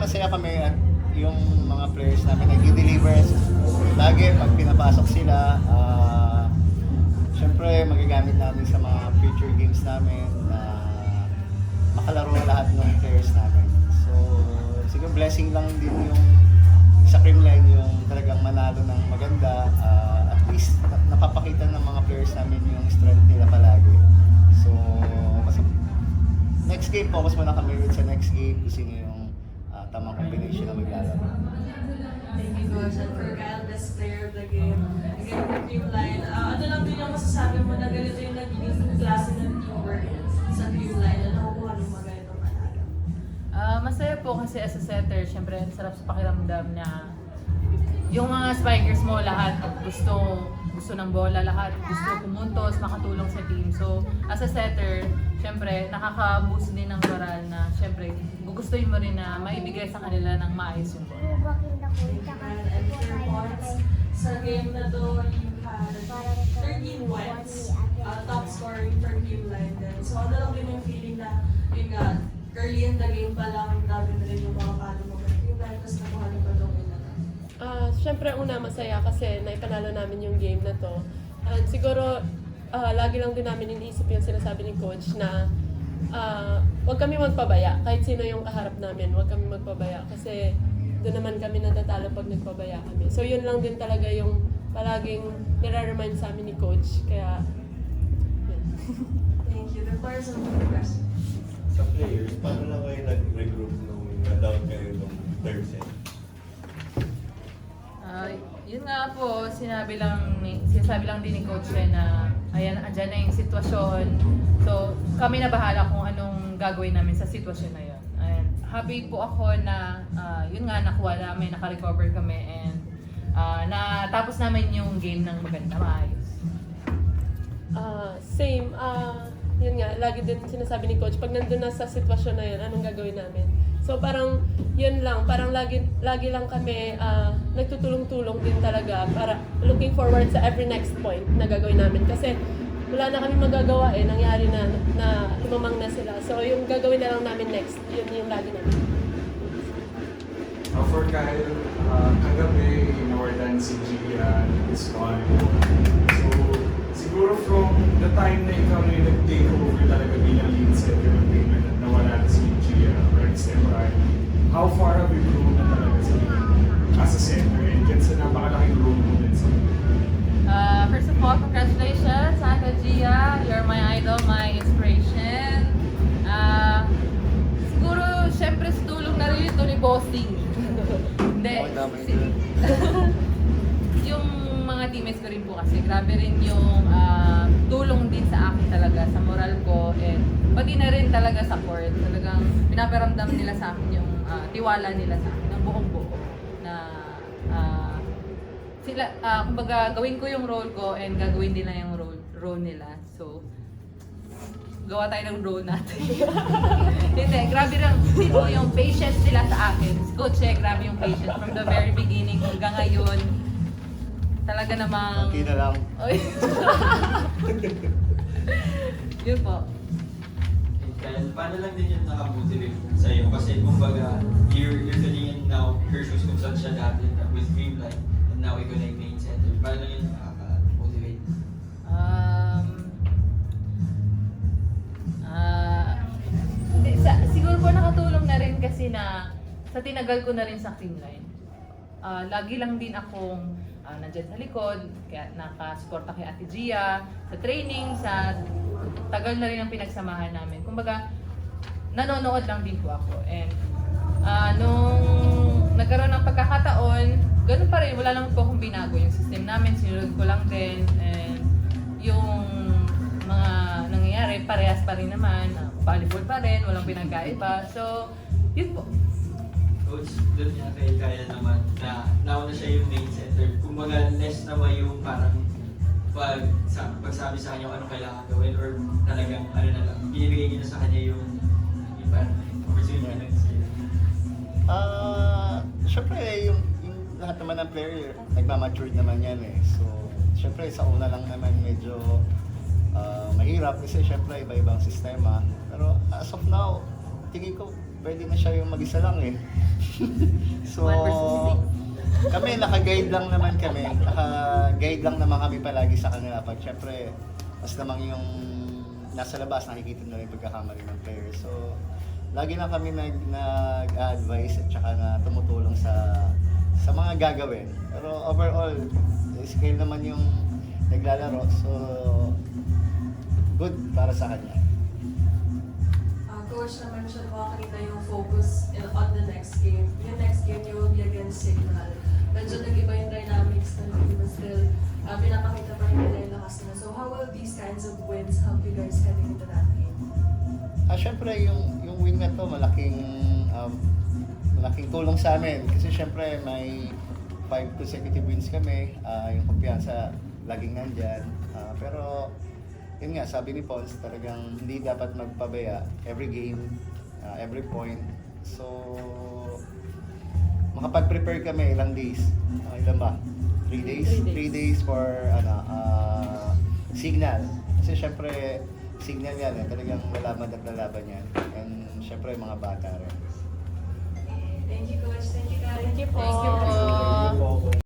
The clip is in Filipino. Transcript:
masaya kami at yung mga players namin nag-deliver lagi pag pinapasok sila. Siyempre, magagamit namin sa mga future games namin na makalaro lahat ng players namin. So, siguro blessing lang din yung sa Creamline yung talagang manalo ng maganda. At least, napapakita ng mga players namin yung strength nila palagi. So, next game, focus muna kami sa next game kung sino yung tamang combination na maglalaro. Thank you, Coach. And for Kyle, best player of the game. Again, for Creamline, ano lang din yung masasabi mo na ganito yung nagiging klase ng teamwork sa Creamline na nakukuha ng mga ganitong panalo? Masaya po kasi as a setter, syempre ang sarap sa pakiramdam na yung mga spikers mo lahat gusto ng bola, lahat gusto pumuntos, makatulong sa team. So as a setter, syempre nakaka-boost din ng moral na syempre gugustuhin mo rin na maibigay sa kanila ng maayos yung bola. And for points, sa game na to, you had 13 points, top scoring for Creamline din. So ano lang din yung feeling na yung early in the game pa lang, dami na rin yung mga palo mo for Creamline, tapos nakuha na pa itong win na to. Siyempre una masaya kasi naipanalo namin yung game na to. And siguro lagi lang din namin iniisip yung sinasabi ni Coach na huwag kami magpabaya. Kahit sino yung kaharap namin, huwag kami magpabaya. Kasi doon naman kami natatalo pag nagpabaya kami. So yun lang din talaga yung palaging nire-remind sa amin ni Coach. Kaya, yun. Thank you. The floor is open for questions. Sa players, paano lang kayo nag-regroup nung na-down kayo nung third set? Yun nga po, sinasabi lang din ni Coach Ren na ayan, andyan na yung sitwasyon. So, kami na bahala kung anong gagawin namin sa sitwasyon na yun. And happy po ako na yun nga, nakuha namin, naka-recover kami and natapos namin yung game ng maganda, maayos. Same. Yun nga, lagi din sinasabi ni Coach, pag nandun na sa sitwasyon na yun, anong gagawin namin? So parang yun lang, parang lagi lang kami nagtutulong-tulong din talaga para looking forward sa every next point na gagawin namin. Kasi wala na kami magagawa nangyari na lumamang na sila. So yung gagawin na lang namin next, yun yung lagi namin. For Kyle, kagabi inawardan si Gia this one. So, siguro from the time na ikaw na yung nag-take over talaga bilang lead setter ng payment at nawala na si Gia right temporary, how far have you grown na talaga sa as a setter and dyan sa napakalaking role mo din sa First of all, congratulations, Ate Gia. You're my idol, my inspiration. Siguro, syempre, sa tulong na rin ito ni Bossing. Hindi. Yung mga teammates ko rin po kasi, grabe rin yung tulong din sa akin talaga, sa moral ko, and pati na rin talaga sa court. Talagang pinaparamdam nila sa akin yung tiwala nila sa akin, ng buong-buo. Na sila, kumbaga, gawin ko yung role ko and gagawin nila yung role nila. So, gawa tayo ng role natin. Hindi, grabe lang dito yung patience nila sa akin. Coach, grabe yung patience from the very beginning hanggang ngayon. Talaga namang... Okay na lang. Oy. Yun po. Kaya paano lang din yung nakamotivate sa'yo? Kasi kumbaga, you're filling in now her shoes kung saan siya dati with Creamline and now ikaw na yung main center. Paano lang yung nakaka-motivate? Siguro po nakatulong na rin kasi na sa tinagal ko na rin sa Creamline. Lagi lang din akong nandyan sa likod, kaya nakasuporta kay Ate Gia, sa training, sa tagal na rin ang pinagsamahan namin. Kumbaga, nanonood lang din po ako. And nung nagkaroon ng pagkakataon, ganun pa rin, wala lang po akong binago. Yung system namin, sinunod ko lang din. And yung mga nangyayari, parehas pa rin naman. Volleyball pa rin, walang pinagkaiba. So, yun po. Coach, doon niya kay Kaya naman na nauna siya yung main center. Kumbaga, less naman yung parang pagsabi sa kanya kung ano kailangan gawin or talagang ano na lang, binibigay niya na sa kanya yung parang opportunity na sa'yo. Siyempre, yung lahat naman ng player, nagmamature naman yan So, siyempre, sa una lang naman medyo mahirap kasi siyempre iba-ibang sistema. Pero as of now, tingin ko pwede na siya yung mag-isa lang eh. So, 1 versus kami naka-guide lang naman kami. Naka-guide lang naman kami palagi sa kanila. Pag syempre, mas namang yung nasa labas, nakikita nila yung pagkakamali ng player. So, lagi na kami nag-advise at saka na tumutulong sa mga gagawin. Pero overall, scale naman yung naglalaro. So, good para sa kanya. Coach, na-mention mo kanina yung focus on the next game. Yung next game, you will be against Signal. Medyo nag-iba yung dynamics ng team, but still, pinapakita pa rin nila yung lakas nila. So how will these kinds of wins help you guys heading into that game? Syempre, yung win na to, malaking tulong sa amin. Kasi syempre, may 5 consecutive wins kami. Yung kumpiyansa, laging nandyan. Pero, yun nga, sabi ni Pons, talagang hindi dapat magpabaya every game, every point. So, makapag-prepare kami ilang days. Ilan ba? 3 days? 3 days for Signal. Kasi syempre, Signal yan eh. Talagang lalaban at lalaban yan. And syempre, mga bata rin. Thank you, Coach. Thank you, guys. Thank you po. Thank you po. Thank you po.